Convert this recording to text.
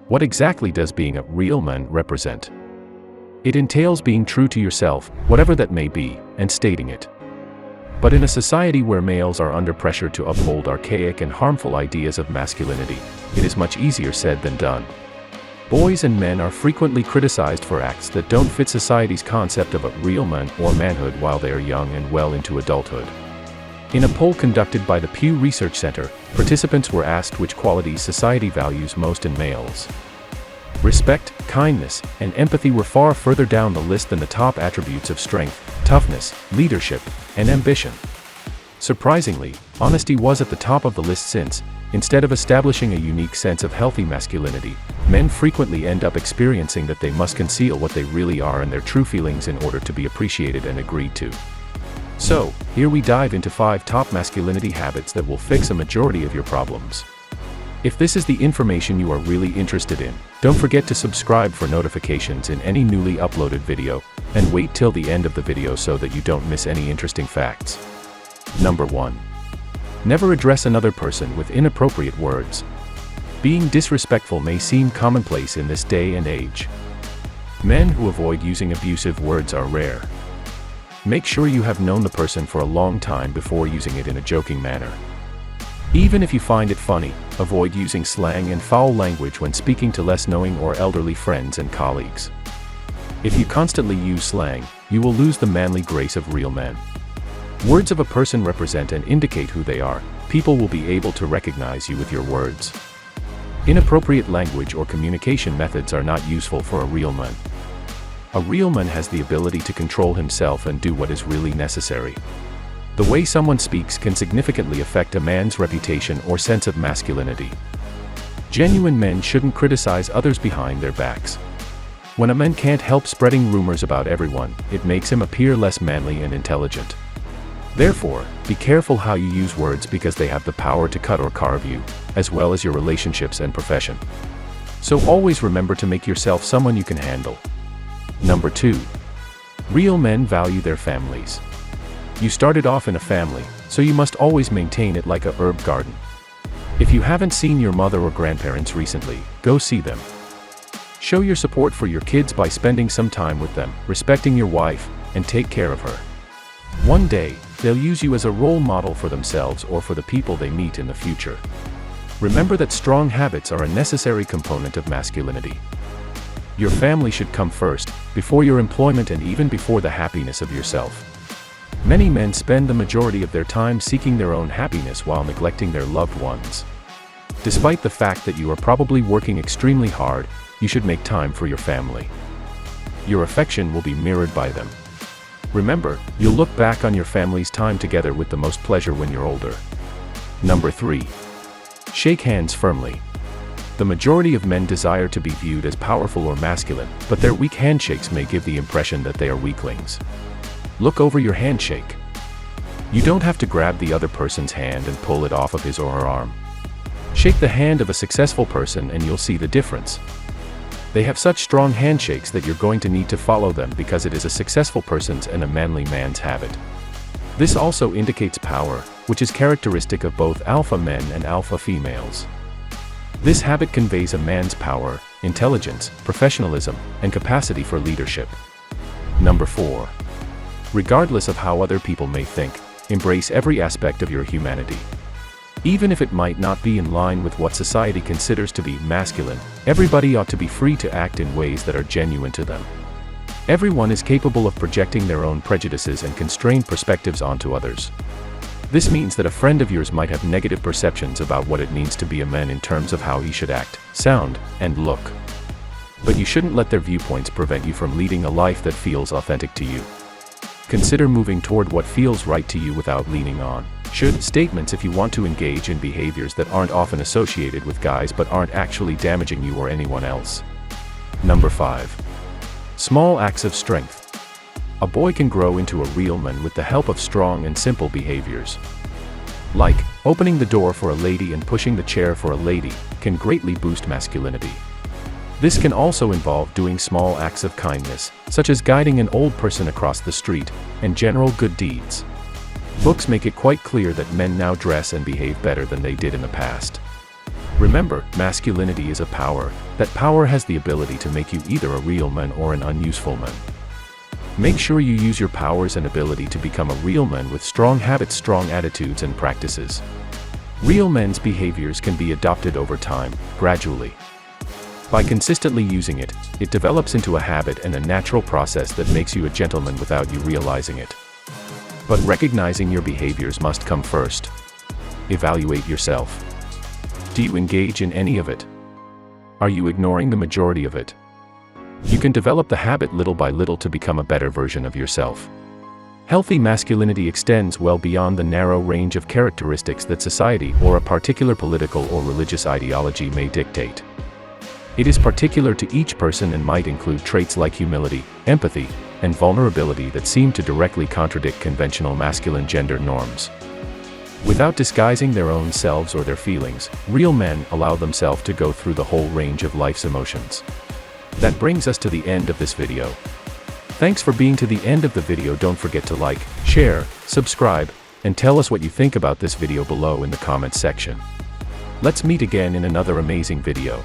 What exactly does being a real man represent? It entails being true to yourself, whatever that may be, and stating it. But in a society where males are under pressure to uphold archaic and harmful ideas of masculinity, it is much easier said than done. Boys and men are frequently criticized for acts that don't fit society's concept of a real man or manhood while they are young and well into adulthood. In a poll conducted by the Pew Research Center, participants were asked which qualities society values most in males. Respect, kindness, and empathy were far further down the list than the top attributes of strength, toughness, leadership, and ambition. Surprisingly, honesty was at the top of the list since, instead of establishing a unique sense of healthy masculinity, men frequently end up experiencing that they must conceal what they really are and their true feelings in order to be appreciated and agreed to. So, here we dive into 5 top masculinity habits that will fix a majority of your problems. If this is the information you are really interested in, don't forget to subscribe for notifications in any newly uploaded video, and wait till the end of the video so that you don't miss any interesting facts. Number 1. Never address another person with inappropriate words. Being disrespectful may seem commonplace in this day and age. Men who avoid using abusive words are rare. Make sure you have known the person for a long time before using it in a joking manner. Even if you find it funny, avoid using slang and foul language when speaking to less knowing or elderly friends and colleagues. If you constantly use slang, you will lose the manly grace of real men. Words of a person represent and indicate who they are. People will be able to recognize you with your words. Inappropriate language or communication methods are not useful for a real man. A real man has the ability to control himself and do what is really necessary. The way someone speaks can significantly affect a man's reputation or sense of masculinity. Genuine men shouldn't criticize others behind their backs. When a man can't help spreading rumors about everyone, it makes him appear less manly and intelligent. Therefore, be careful how you use words because they have the power to cut or carve you, as well as your relationships and profession. So always remember to make yourself someone you can handle. Number 2. Real men value their families. You started off in a family, so you must always maintain it like a herb garden. If you haven't seen your mother or grandparents recently, go see them. Show your support for your kids by spending some time with them, respecting your wife, and take care of her. One day, they'll use you as a role model for themselves or for the people they meet in the future. Remember that strong habits are a necessary component of masculinity. Your family should come first, before your employment and even before the happiness of yourself. Many men spend the majority of their time seeking their own happiness while neglecting their loved ones. Despite the fact that you are probably working extremely hard, you should make time for your family. Your affection will be mirrored by them. Remember, you'll look back on your family's time together with the most pleasure when you're older. Number 3. Shake hands firmly. The majority of men desire to be viewed as powerful or masculine, but their weak handshakes may give the impression that they are weaklings. Look over your handshake. You don't have to grab the other person's hand and pull it off of his or her arm. Shake the hand of a successful person and you'll see the difference. They have such strong handshakes that you're going to need to follow them because it is a successful person's and a manly man's habit. This also indicates power, which is characteristic of both alpha men and alpha females. This habit conveys a man's power, intelligence, professionalism, and capacity for leadership. Number 4. Regardless of how other people may think, embrace every aspect of your humanity. Even if it might not be in line with what society considers to be masculine, everybody ought to be free to act in ways that are genuine to them. Everyone is capable of projecting their own prejudices and constrained perspectives onto others. This means that a friend of yours might have negative perceptions about what it means to be a man in terms of how he should act, sound, and look. But you shouldn't let their viewpoints prevent you from leading a life that feels authentic to you. Consider moving toward what feels right to you without leaning on should statements if you want to engage in behaviors that aren't often associated with guys but aren't actually damaging you or anyone else. Number 5. Small acts of strength. A boy can grow into a real man with the help of strong and simple behaviors. Like, opening the door for a lady and pushing the chair for a lady, can greatly boost masculinity. This can also involve doing small acts of kindness, such as guiding an old person across the street, and general good deeds. Books make it quite clear that men now dress and behave better than they did in the past. Remember, masculinity is a power. That power has the ability to make you either a real man or an unuseful man. Make sure you use your powers and ability to become a real man with strong habits, strong attitudes, and practices. Real men's behaviors can be adopted over time, gradually. By consistently using it, it develops into a habit and a natural process that makes you a gentleman without you realizing it. But recognizing your behaviors must come first. Evaluate yourself. Do you engage in any of it? Are you ignoring the majority of it? You can develop the habit little by little to become a better version of yourself. Healthy masculinity extends well beyond the narrow range of characteristics that society or a particular political or religious ideology may dictate. It is particular to each person and might include traits like humility, empathy, and vulnerability that seem to directly contradict conventional masculine gender norms. Without disguising their own selves or their feelings, real men allow themselves to go through the whole range of life's emotions. That brings us to the end of this video. Thanks for being to the end of the video. Don't forget to like, share, subscribe, and tell us what you think about this video below in the comments section. Let's meet again in another amazing video.